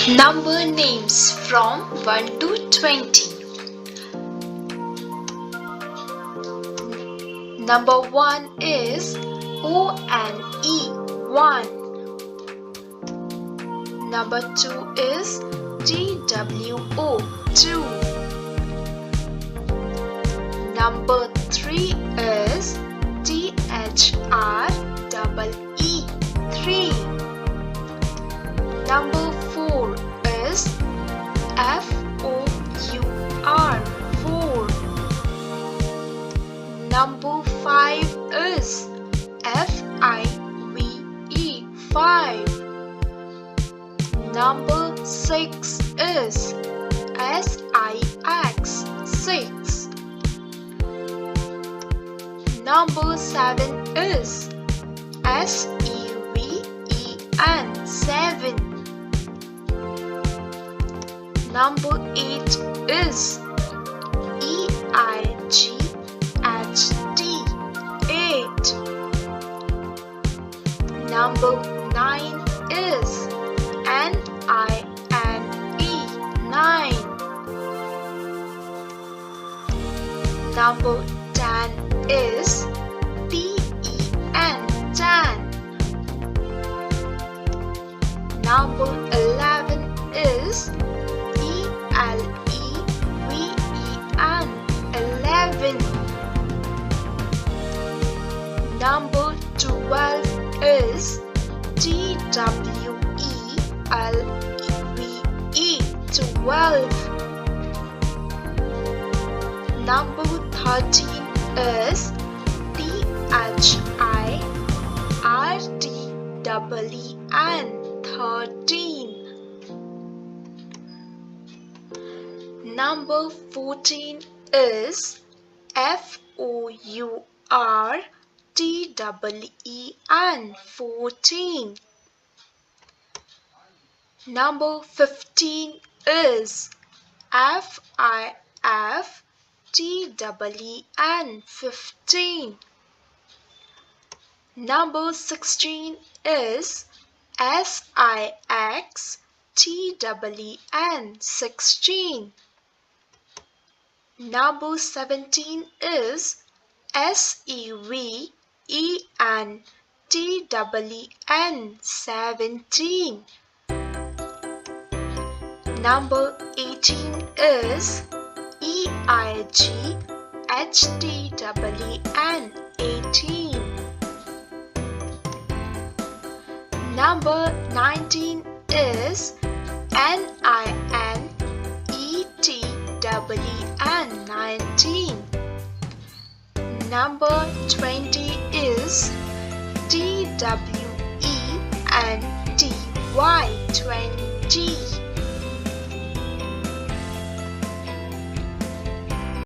Number names from 1 to 20. Number 1 is O-N-E, 1. Number 2 is T-W-O, 2. Number 3 is T-H-R-E-E, 3. Number 4 is F-O-U-R, 4. Number 5 is F-I-V-E, 5. Number 6 is S-I-X, 6. Number 7 is S-E-V-E-N, 7. Number 8 is E-I-G-H-T, 8. Number 9 is N-I-N-E, 9. Number 10 is T-E-N, 10. Number 11 is E-L-E-V-E-N, 11. Number 12 is T-W-E-L-E-V-E, 12. Number 13 is T-H-I-R-T-E-E-N, 13. Number 14 is F-O-U-R-T-E-E-N, 14. Number 15 is F-I-F-T-E-E-N, 15. Number 16 is S-I-X-T-E-E-N, 16. Number 17 is S-E-V-E-N-T-E-E-N, 17. Number 18 is E-I-G-H-T-E-E-N, 18. Number 19 is N-I-N-E-T-E-E-N, 19. Number 20 is T-W-E-N-T-Y, 20.